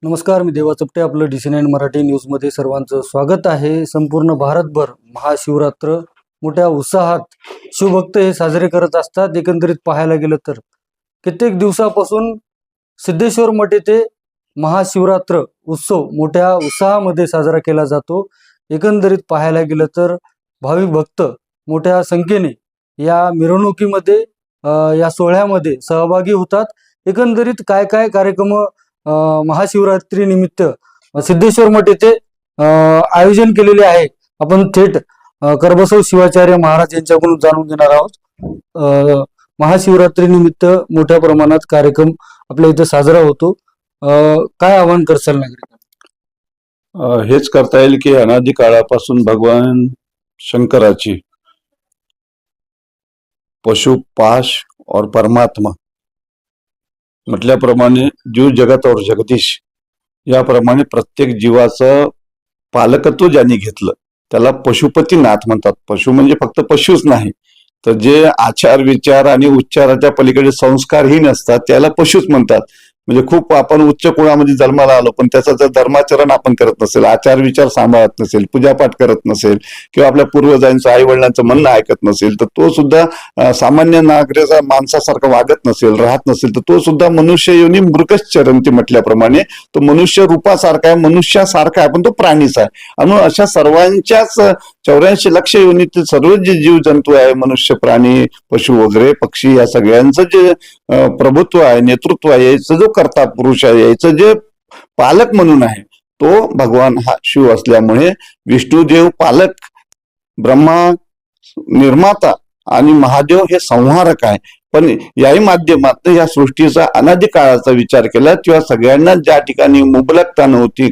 नमस्कार, मी देवा चपटे. आपलं DC9 मराठी न्यूजमध्ये सर्वांचं स्वागत आहे. संपूर्ण भारतभर महाशिवरात्र मोठ्या उत्साहात शिवभक्त हे साजरे करत असतात. एकंदरीत पाहायला गेलं तर कित्येक दिवसापासून सिद्धेश्वर मठ येथे महाशिवरात्र उत्सव मोठ्या उत्साहामध्ये साजरा केला जातो. एकंदरीत पाहायला गेलं तर भाविक भक्त मोठ्या संख्येने या मिरवणुकीमध्ये या सोहळ्यामध्ये सहभागी होतात. एकंदरीत काय काय कार्यक्रम महाशिवरात्री निमित्त सिद्धेश्वर मठ येथे आयोजन केलेले आहे, आपण थेट करबसव शिवाचार्य महाराज यांच्याकडून जाणून घेणार आहोत. महाशिवरात्री निमित्त मोठ्या प्रमाणात कार्यक्रम आपल्या इथे साजरा होतो. काय आवाहन करसाल नागरिकांना? हेच करता येईल की अनादी काळापासून भगवान शंकराची पशु पाश और परमात्मा म्हटल्याप्रमाणे जीव जगत और जगदीश याप्रमाणे प्रत्येक जीवाचं पालकत्व ज्यांनी घेतलं त्याला पशुपतीनाथ म्हणतात. पशु म्हणजे फक्त पशुच नाही, तर जे आचार विचार आणि उच्चाराच्या पलीकडे संस्कारही नसतात त्याला पशुच म्हणतात. म्हणजे खूप आपण उच्च कुळामध्ये जन्माला आलो, पण त्याचं जर धर्माचरण आपण करत नसेल, आचार विचार सांभाळत नसेल, पूजापाठ करत नसेल किंवा आपल्या पूर्वजांचं आई वडिलांचं म्हणणं ऐकत नसेल, तर तो सुद्धा सामान्य नागरिका माणसासारखं वागत नसेल, राहत नसेल, तर तो सुद्धा मनुष्य योनी मृगच चरंती म्हटल्याप्रमाणे तो मनुष्य रूपासारखा आहे, मनुष्यासारखा आहे, पण तो प्राणीच आहे. आणि अशा सर्वांच्याच 84 लक्ष योनीतील सर्व जे जीव जंतू आहे, मनुष्य, प्राणी, पशु वगैरे पक्षी, या सगळ्यांचं जे प्रभुत्व आहे, नेतृत्व आहे, याचं जो कर्ता पुरुष आहे, याचं जे पालक म्हणून आहे तो भगवान हा शिव असल्यामुळे विष्णुदेव पालक, ब्रह्मा निर्माता आणि महादेव हे संहारक आहे. पण याही माध्यमातून या सृष्टीचा अनादी काळाचा विचार केला तेव्हा सगळ्यांना ज्या ठिकाणी मुबलकता नव्हती,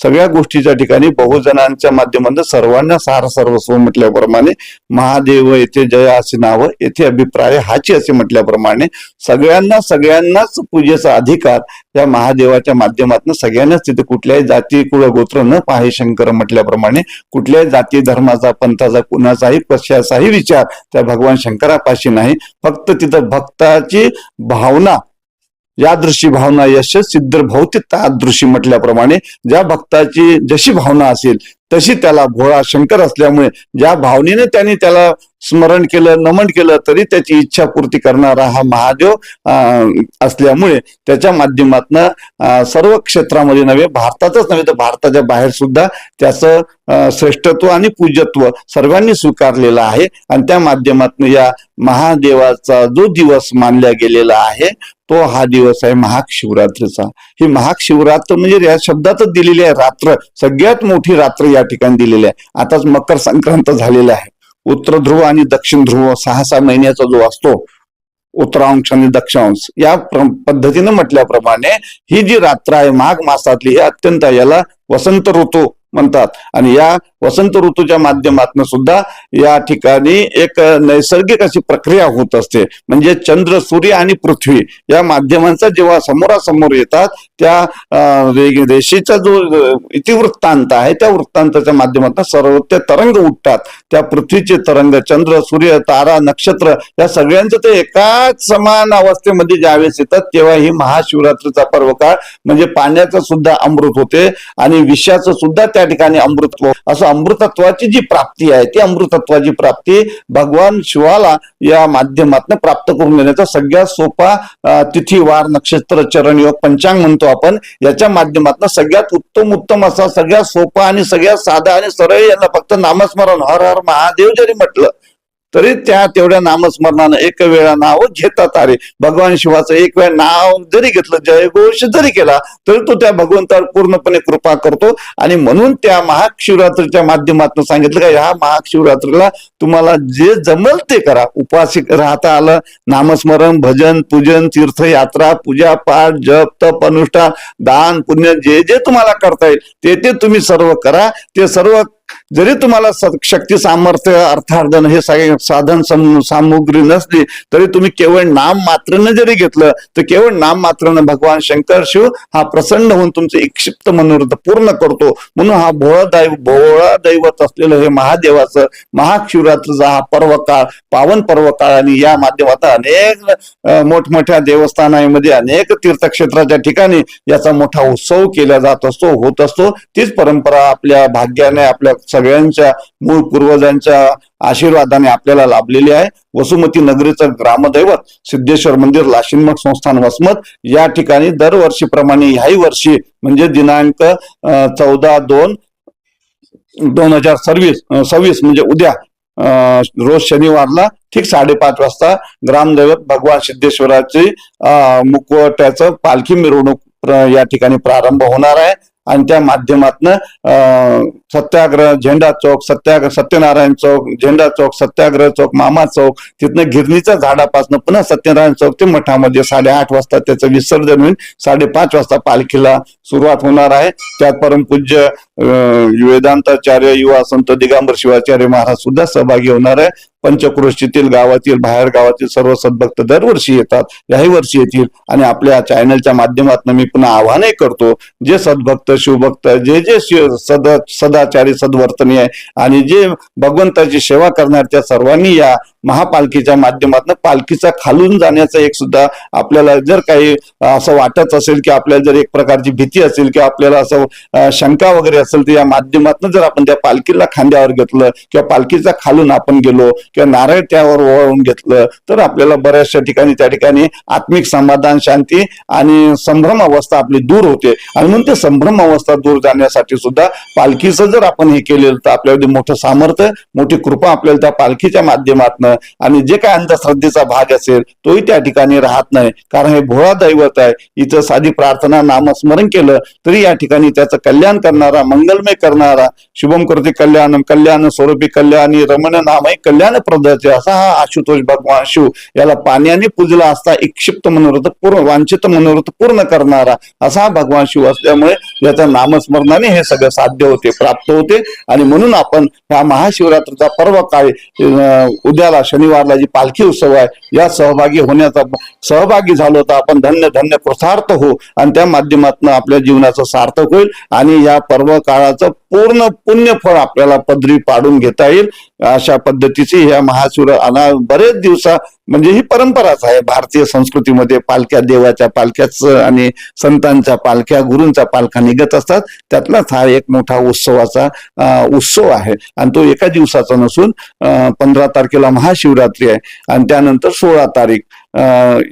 सगळ्या गोष्टीच्या ठिकाणी बहुजनांच्या माध्यमातून सर्वांना सार सर्वस्व म्हटल्याप्रमाणे महादेव येथे जय असे नाव, येथे अभिप्राय हाची असे म्हटल्याप्रमाणे सगळ्यांनाच पूजेचा अधिकार या महादेवाच्या माध्यमातून सगळ्यांनाच तिथे कुठल्याही जाती कुळ गोत्र न पाहे शंकर म्हटल्याप्रमाणे कुठल्याही जाती धर्माचा पंथाचा कुणाचाही कशाचाही विचार त्या भगवान शंकरापाशी नाही. फक्त तिथं भक्ताची भावना, यादृशी भावना यश सिद्ध भौतिक तादृशी म्हटल्याप्रमाणे ज्या भक्ताची जशी भावना असेल तशी त्याला भोळा शंकर असल्यामुळे ज्या भावनेने त्यांनी त्याला स्मरण केलं, नमन केलं, तरी त्याची इच्छा पूर्ती करणारा हा महादेव असल्यामुळे त्याच्या माध्यमातून सर्व क्षेत्रामध्ये नव्हे, भारतातच नव्हे तर भारताच्या बाहेर सुद्धा त्याचं श्रेष्ठत्व आणि पूज्यत्व सर्वांनी स्वीकारलेलं आहे. आणि त्या माध्यमातून या महादेवाचा जो दिवस मानला गेलेला आहे तो हा दिवस आहे महाशिवरात्रीचा. ही महाशिवरात्र म्हणजे या शब्दातच दिलेली आहे रात्र, सगळ्यात मोठी रात्र या ठिकाणी दिलेली आहे. आताच मकर संक्रांत झालेला आहे. उत्तर ध्रुव आणि दक्षिण ध्रुव 6 महिन्याचा जो असतो, उत्तरांश आणि दक्षिणांश, या पद्धतीने म्हटल्याप्रमाणे ही जी रात्र आहे माघ मासातली, ही अत्यंत, याला वसंत ऋतू म्हणतात. आणि या वसंत ऋतूच्या माध्यमातून सुद्धा या ठिकाणी एक नैसर्गिक अशी प्रक्रिया होत असते. म्हणजे चंद्र, सूर्य आणि पृथ्वी या माध्यमांचा जेव्हा समोरासमोर येतात त्या रेषेचा जो इतिवृत्तांत आहे त्या वृत्तांताच्या माध्यमातून सर्व ते तरंग उठतात. त्या पृथ्वीचे तरंग, चंद्र, सूर्य, तारा, नक्षत्र या सगळ्यांचं ते एकाच समान अवस्थेमध्ये ज्यावेळेस येतात तेव्हा ही महाशिवरात्रीचा पर्वकाळ म्हणजे पाण्याचं सुद्धा अमृत होते आणि विषयाचं सुद्धा त्या ठिकाणी अमृतत्व, असं अमृतत्वाची जी प्राप्ती आहे ती अमृतत्वाची प्राप्ती भगवान शिवाला या माध्यमातून प्राप्त करून देण्याचा सगळ्यात सोपा तिथी, वार, नक्षत्र, चरण योग, पंचांग म्हणतो आपण, याच्या माध्यमातून सगळ्यात उत्तम असा, सगळ्यात सोपा आणि सगळ्यात साधा आणि सरळ, यांना फक्त नामस्मरण हर हर महादेव जरी म्हटलं तरी त्या तेवढ्या नामस्मरणानं एक वेळा नाव घेतात. अरे भगवान शिवाचं एक वेळा नाव जरी घेतलं, जयघोष जरी केला तरी तो त्या भगवंतावर पूर्णपणे कृपा करतो. आणि म्हणून त्या महाशिवरात्रीच्या माध्यमातून सांगितलं का ह्या महाशिवरात्रीला तुम्हाला जे जमल ते करा. उपवास राहता आलं, नामस्मरण, भजन, पूजन, तीर्थयात्रा, पूजा पाठ, जप, तप, अनुष्ठान, दान, पुण्य जे जे तुम्हाला करता येईल ते तुम्ही सर्व करा. ते सर्व जरी तुम्हाला शक्ती सामर्थ्य अर्थार्जन हे सगळे साधन सामुग्री नसली तरी तुम्ही केवळ नाम मात्रनं जरी घेतलं तर केवळ नाम मात्रनं भगवान शंकर शिव हा प्रसन्न होऊन तुमचे इक्षिप्त मनोरथ पूर्ण करतो. म्हणून हा भोळा दैवत असलेलं हे महादेवाचं महाशिवरात्रीचा हा पर्व काळ पावन पर्व काळ आणि या माध्यमातून अनेक मोठमोठ्या देवस्थानांमध्ये अनेक तीर्थक्षेत्राच्या ठिकाणी याचा मोठा उत्सव केला जात असतो होत असतो. तीच परंपरा आपल्या भाग्याने आपल्या सगळ्यांच्या मूळ पूर्वजांच्या आशीर्वादाने आपल्याला लाभलेली आहे. वसुमती नगरीचं ग्रामदैवत सिद्धेश्वर मंदिर लाशिनमठ संस्थान वसमत या ठिकाणी दरवर्षीप्रमाणे ह्याही वर्षी म्हणजे दिनांक 14/2/2026 म्हणजे उद्या रोज शनिवारला ठीक 5:30 वाजता ग्रामदैवत भगवान सिद्धेश्वराची मुखवट्याचं पालखी मिरवणूक या ठिकाणी प्रारंभ होणार आहे. आणि त्या माध्यमातनं सत्याग्रह झेंडा चौक सत्यनारायण चौक झेंडा चौक सत्याग्रह चौक मामा चौक तिथनं गिरणीच्या झाडापासून पुन्हा सत्यनारायण चौक ते मठामध्ये 8:30 वाजता त्याचं विसर्जन होईल. 5:30 वाजता पालखीला सुरुवात होणार आहे. त्यात परमपूज्य वेदांताचार्य युवा संत दिगंबर शिवाचार्य महाराज सुद्धा सहभागी होणार आहे. पंचक्रोशीतील गावातील बाहेर गावातील सर्व सद्भक्त दरवर्षी येतात, याही वर्षी येतील. आणि आपल्या चॅनलच्या माध्यमातून मी पुन्हा आवाहनही करतो, जे सद्भक्त शिवभक्त जे सदाचारी सद्वर्तनी आहे आणि जे भगवंताची सेवा करणार त्या सर्वांनी या महापालखीच्या माध्यमातून पालखीचा खालून जाण्याचा एक सुद्धा आपल्याला जर काही असं वाटत असेल की आपल्याला जर एक प्रकारची भीती असेल किंवा आपल्याला असं शंका वगैरे असेल तर या माध्यमातून जर आपण त्या पालखीला खांद्यावर घेतलं किंवा पालखीचा खालून आपण गेलो किंवा नारळ त्यावर ओवाळून घेतलं तर आपल्याला बऱ्याचशा ठिकाणी त्या ठिकाणी आत्मिक समाधान शांती आणि संभ्रम अवस्था आपली दूर होते. आणि म्हणून ते संभ्रम अवस्था दूर जाण्यासाठी सुद्धा पालखीचं जर आपण हे केलेलं तर आपल्यामध्ये मोठं सामर्थ्य मोठी कृपा आपल्याला त्या पालखीच्या माध्यमातून आणि जे काय अंधश्रद्धेचा भाग असेल तोही त्या ठिकाणी राहत नाही. कारण हे भोळा दैवत आहे. इथं साधी प्रार्थना नामस्मरण केलं तरी या ठिकाणी त्याचं कल्याण करणारा मंगलमय करणारा शुभम करते कल्याणम कल्याण स्वरूपी कल्याणी रमण नामय कल्याण प्रदाचे असा हा आशुतोष भगवान शिव याला पाण्याने पूजला असता इक्षिप्त मनोरथ पूर्ण वांछित मनोरथ पूर्ण करणारा असा हा भगवान शिव असल्यामुळे याच्या नामस्मरणाने हे सगळं साध्य होते प्राप्त होते. आणि म्हणून आपण ह्या महाशिवरात्रीचा पर्व काळ उद्याला शनिवारला जी पालखी उत्सव आहे या सहभागी झालो तर आपण धन्य धन्य कृतार्थ हो आणि त्या माध्यमातून आपल्या जीवनाचं सार्थक होईल आणि या पर्व काळाचं पूर्ण पुण्यफळ आपल्याला पदरी पाडून घेता येईल. अशा पद्धतीची ह्या महाशिवरात्र बरेच दिवसा म्हणजे ही परंपराच आहे भारतीय संस्कृतीमध्ये. पालख्या देवाच्या पालख्याच आणि संतांच्या पालख्या गुरूंच्या पालख्या निघत असतात. त्यातलाच हा एक मोठा उत्सव आहे आणि तो एका दिवसाचा नसून 15 तारखेला महाशिवरात्री आहे आणि त्यानंतर 16 तारीख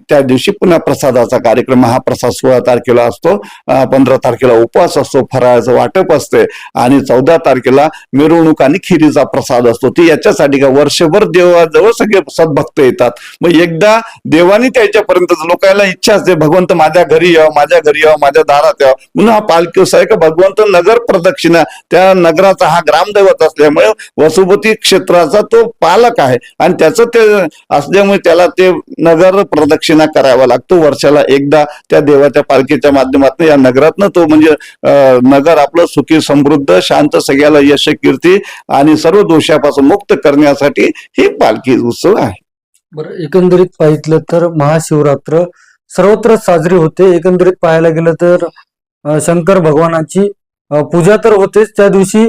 त्या दिवशी पुन्हा प्रसादाचा कार्यक्रम महाप्रसाद 16 तारखेला असतो. 15 तारखेला उपवास असतो, फराळाचं वाटप असते आणि 14 तारखेला मिरवणूक आणि खिरीचा प्रसाद असतो. ती याच्यासाठी का वर्षभर देवाजवळ सगळे सद्भक्त येतात. मग एकदा देवानी त्याच्यापर्यंत लोकांना इच्छा असते भगवंत माझ्या घरी यावं माझ्या घरी यावं माझ्या दारात यावं म्हणून हा पालखी उत्सव आहे का भगवंत नगर प्रदक्षिणा त्या नगराचा हा ग्रामदैवत असल्यामुळे वसुमती क्षेत्राचा तो पालक आहे आणि त्याचं ते असल्यामुळे त्याला ते नगर प्रदक्षिणा करावा लागतो. वर्षाला एकदा त्या देवाच्या पालखीच्या माध्यमातून या नगरातनं तो म्हणजे नगर आपलं सुखी समृद्ध शांत सगळ्याला यश कीर्ती आणि सर्व दोषापासून मुक्त करण्यासाठी ही पालखी उत्सव आहे. बरं, एकंदरीत पाहिलं तर महाशिवरात्र सर्वत्र साजरी होते. एकंदरीत पाहायला गेलं तर शंकर भगवानाची पूजा तर होतेच, त्या दिवशी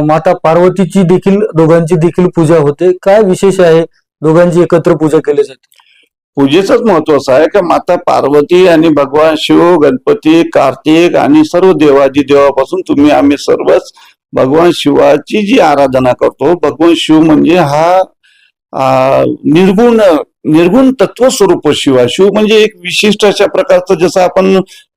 माता पार्वतीची देखील दोघांची देखील पूजा होते. काय विशेष आहे दोघांची एकत्र पूजा केली जाते? पूजेचंच महत्व असं आहे का माता पार्वती आणि भगवान शिव गणपती कार्तिक आणि सर्व देवादी देवापासून आम्ही सर्वच भगवान शिवाची जी आराधना करतो. भगवान शिव म्हणजे हा निर्गुण तत्व स्वरूप शिव आहे. शिव म्हणजे एक विशिष्ट अशा प्रकारचं जसं आपण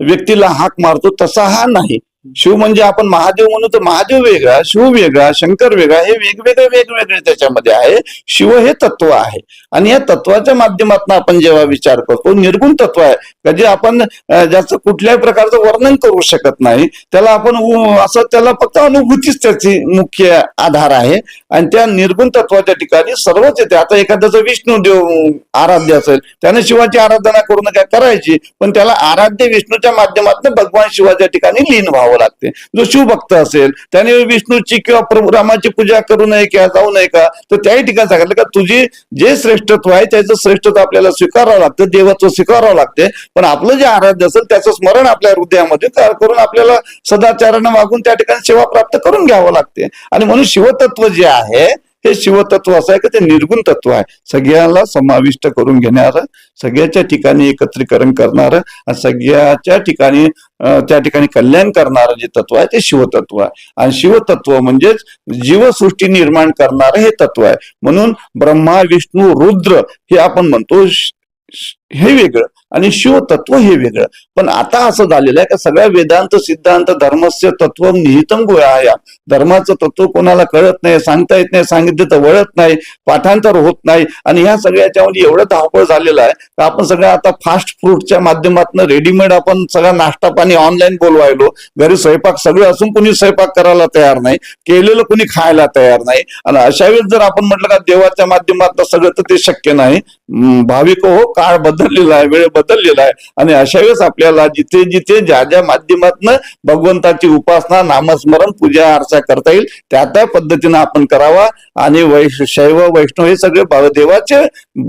व्यक्तीला हाक मारतो तसा हा नाही. शिव म्हणजे आपण महादेव म्हणू तर महादेव वेगळा शिव वेगळा शंकर वेगळा हे वेगवेगळे त्याच्यामध्ये आहे. शिव हे तत्व आहे आणि या तत्वाच्या माध्यमातून आपण जेव्हा विचार करतो निर्गुण तत्व आहे का जे आपण ज्याचं कुठल्याही प्रकारचं वर्णन करू शकत नाही. त्याला आपण असं त्याला फक्त अनुभूतीच त्याची मुख्य आधार आहे आणि त्या निर्गुण तत्वाच्या ठिकाणी सर्वच येते. आता एखाद्याचं विष्णू देव आराध्य असेल त्याने शिवाची आराधना करून काय करायची पण त्याला आराध्य विष्णूच्या माध्यमातून भगवान शिवाच्या ठिकाणी लीन व्हावं घ्यावं लागते. जो शिवभक्त असेल त्याने विष्णूची किंवा प्रभू रामाची पूजा करू नये किंवा जाऊ नये का, तर त्याही ठिकाणी सांगितलं का तुझी जे श्रेष्ठत्व आहे त्याचं श्रेष्ठत्व आपल्याला स्वीकारावं लागतं, देवत्व स्वीकारावं लागते. पण आपलं जे आराध्य असेल त्याचं स्मरण आपल्या हृदयामध्ये करून आपल्याला सदाचारानं वागून त्या ठिकाणी सेवा प्राप्त करून घ्यावं लागते. आणि म्हणून शिवतत्व जे आहे हे शिवतत्व असं आहे की ते निर्गुण तत्व आहे, सगळ्याला समाविष्ट करून घेणारं, सगळ्याच्या ठिकाणी एकत्रीकरण करणारं आणि सगळ्याच्या ठिकाणी त्या ठिकाणी कल्याण करणारं जे तत्व आहे ते शिवतत्व आहे. आणि शिवतत्व म्हणजेच जीवसृष्टी निर्माण करणारं हे तत्व आहे. म्हणून ब्रह्मा विष्णू रुद्र हे आपण म्हणतो हे वेगळं आणि शिवतत्व हे वेगळं. पण आता असं झालेलं आहे का सगळ्या वेदांत सिद्धांत धर्मस्य तत्व निहितम गुह्य, धर्माचं तत्व कोणाला कळत नाही, सांगता येत नाही, सांगितलं तर वळत नाही, पाठांतर होत नाही. आणि ह्या सगळ्याच्यामध्ये एवढं धावपळ झालेलं आहे तर आपण सगळं आता फास्ट फूडच्या माध्यमातून रेडीमेड आपण सगळा नाश्ता पाणी ऑनलाईन बोलवायलो. घरी स्वयंपाक सगळं असून कुणी स्वयंपाक करायला तयार नाही, केलेलं कुणी खायला तयार नाही. आणि अशा वेळेस जर आपण म्हटलं का देवाच्या माध्यमातून सगळं, तर ते शक्य नाही. भाविक हो, काळ बदललेला आहे, वेळ बदललेला आहे. आणि अशा वेळेस आपल्याला जिथे जिथे ज्या ज्या माध्यमातून भगवंताची उपासना नामस्मरण पूजा अर्चा करता येईल त्या त्या पद्धतीनं आपण करावा. आणि शैव वैष्णव हे सगळे देवाचे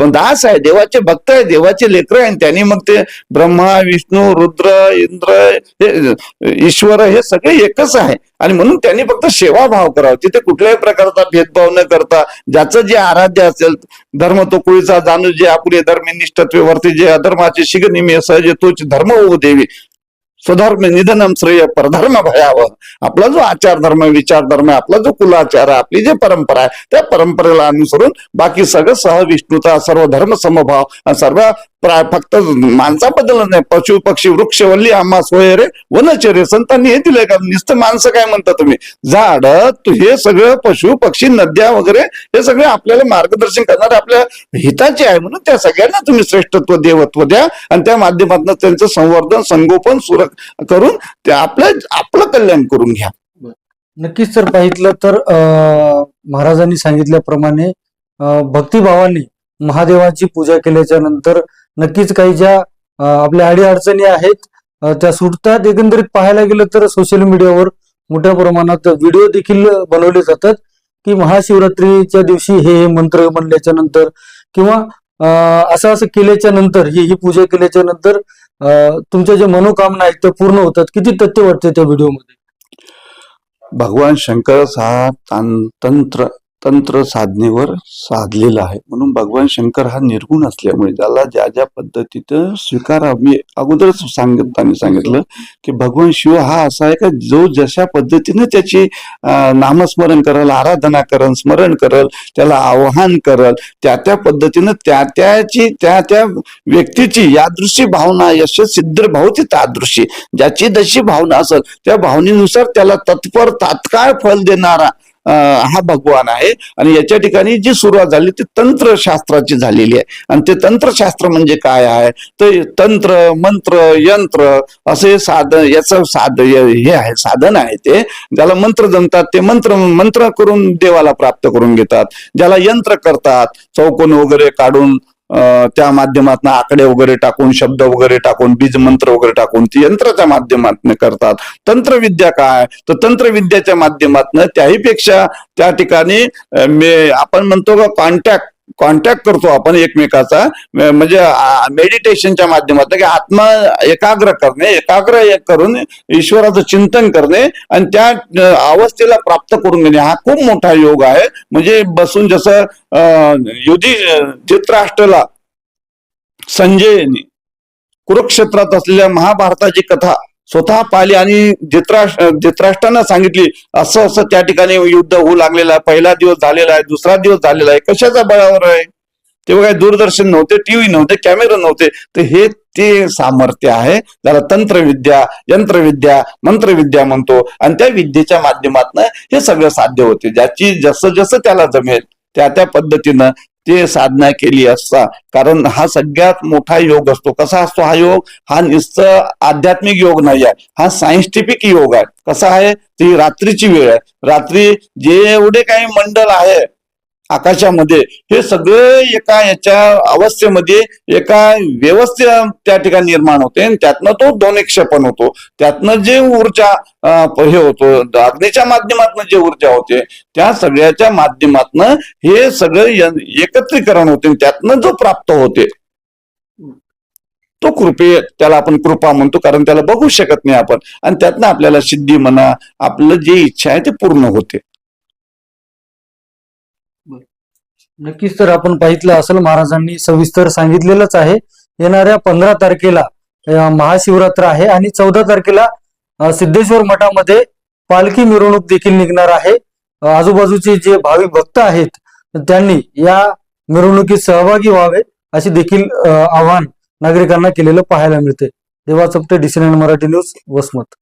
दास आहे, देवाचे भक्त आहे, देवाचे लेकर आहे. त्यांनी मग ते ब्रह्मा विष्णू रुद्र इंद्र हे ईश्वर हे सगळे एकच आहे. आणि म्हणून त्यांनी फक्त सेवाभाव करावा, तिथे कुठल्याही प्रकारचा भेदभाव न करता ज्याचं जे आराध्य असेल धर्म तो कुळीचा जाणू, जे आपुले धर्मी निष्ठत्वे वर्ती, जे अधर्माचे शिगनिमे सहजे तोच धर्म होऊ देवी, स्वधर्म निधनम श्रेय परधर्म भयावह. आपला जो आचार धर्म विचार धर्म आहे, आपला जो कुलाचार आहे, आपली जी परंपरा आहे त्या परंपरेला अनुसरून बाकी सगळं सहविष्णुता, सर्व धर्म समभाव, सर्व फक्त माणसाबद्दल नाही, पशु पक्षी वृक्ष वल्ली आम्हा सोय रे वनचर्य. संतांनी हे दिलंय का? नुसतं माणसं काय म्हणता तुम्ही, झाड हे सगळं पशु पक्षी नद्या वगैरे हे सगळे आपल्याला मार्गदर्शन करणारे आपल्या हिताचे आहे. म्हणून त्या सगळ्यांना तुम्ही श्रेष्ठत्व देवत्व द्या आणि त्या माध्यमातून त्यांचं संवर्धन संगोपन करून ते आपलं कल्याण करून घ्या. नक्कीच जर पाहितलं तर महाराजांनी सांगितल्याप्रमाणे भक्तिभावाने महादेवाची पूजा केल्याच्या नंतर नक्कीच काही ज्या आपल्या अडीअडचणी आहेत त्या सुटतात. एकंदरीत पाहायला गेलं तर सोशल मीडियावर मोठ्या प्रमाणात व्हिडिओ देखील बनवले जातात की महाशिवरात्रीच्या दिवशी हे मंत्र म्हणल्याच्या नंतर किंवा असं केल्याच्या नंतर ही पूजा केल्याच्या नंतर तुमच्या जे मनोकामना आहेत त्या पूर्ण होतात. किती तथ्य वाटते त्या व्हिडिओमध्ये? भगवान शंकर हा तंत्र साधनेवर साधलेला आहे. म्हणून भगवान शंकर हा निर्गुण असल्यामुळे त्याला ज्या ज्या पद्धतीनं स्वीकारा. मी अगोदरच सांगितलं की भगवान शिव हा असा आहे का जो जशा पद्धतीनं त्याची नामस्मरण करल, आराधना करल, स्मरण करल, त्याला आवाहन करल, त्या त्या पद्धतीनं त्या व्यक्तीची यादृशी भावना यश सिद्ध भावती तादृशी, ज्याची जशी भावना असेल त्या भावनेनुसार त्याला तत्पर तात्काळ फल देणारा हा भगवान आहे. आणि याच्या ठिकाणी जी सुरुवात झाली ती तंत्रशास्त्राची झालेली आहे. आणि ते तंत्रशास्त्र म्हणजे काय आहे तर तंत्र मंत्र यंत्र असे याचं हे आहे, साधन आहे. ते ज्याला मंत्र जमतात ते मंत्र करून देवाला प्राप्त करून घेतात. ज्याला यंत्र करतात चौकोन वगैरे काढून त्या माध्यमातून आकडे वगैरे टाकून शब्द वगैरे टाकून बीज मंत्र वगैरे टाकून ती यंत्राच्या माध्यमातून करतात. तंत्रविद्या काय तर तंत्रविद्याच्या माध्यमातून त्याही पेक्षा त्या ठिकाणी आपण म्हणतो का कॉन्टॅक्ट करतो आपण एकमेकाचा, म्हणजे मेडिटेशनच्या माध्यमातून की आत्मा एकाग्र करून ईश्वराचं चिंतन करणे आणि त्या अवस्थेला प्राप्त करून घेणे हा खूप मोठा योग आहे. म्हणजे बसून जसं धृतराष्ट्राला संजयने कुरुक्षेत्रात असलेल्या महाभारताची कथा स्वतः पाहिली आणि धृतराष्ट्रांना सांगितली असं असं त्या ठिकाणी युद्ध होऊ लागलेलं आहे, पहिला दिवस झालेला आहे, दुसरा दिवस झालेला आहे. कशाच्या बळावर आहे? तेव्हा काही दूरदर्शन नव्हते, टीव्ही नव्हते, कॅमेरा नव्हते. तर हे ते सामर्थ्य आहे त्याला तंत्रविद्या यंत्रविद्या मंत्रविद्या म्हणतो. आणि त्या विद्येच्या माध्यमातून हे सगळं साध्य होते. ज्याची जसं जसं त्याला जमेल त्या त्या पद्धतीनं ते साधना केली असता. कारण हा सगळ्यात मोठा योग असतो. कसा असतो हा योग? हा नुसतं आध्यात्मिक योग नाही आहे, हा सायंटिफिक योग आहे. कसा आहे? ती रात्रीची वेळ आहे. रात्री जे एवढे काही मंडल आहे आकाशामध्ये हे सगळे एका याच्या अवस्थेमध्ये एका व्यवस्थे त्या ठिकाणी निर्माण होते आणि त्यातनं तो ध्वनिक्षेपण होतो. त्यातनं जे ऊर्जा हे होतो, अग्नीच्या माध्यमातून जे ऊर्जा होते त्या सगळ्याच्या माध्यमातून हे सगळं एकत्रीकरण होते. त्यातनं जो प्राप्त होते तो त्याला आपण कृपा म्हणतो, कारण त्याला बघू शकत नाही आपण, आणि त्यातनं आपल्याला सिद्धी म्हणा, आपलं जे इच्छा आहे ते पूर्ण होते. नक्कीच. तर आपण पाहितलं असेल, महाराजांनी सविस्तर सांगितलेलंच आहे. येणाऱ्या 15 तारखेला महाशिवरात्र आहे आणि 14 तारखेला सिद्धेश्वर मठामध्ये पालखी मिरवणूक देखील निघणार आहे. आजूबाजूचे जे भाविक भक्त आहेत त्यांनी या मिरवणुकीत सहभागी व्हावे असे देखील आवाहन नागरिकांना केलेलं पाहायला मिळते. देवा चपटे, DC9 मराठी न्यूज, वसमत.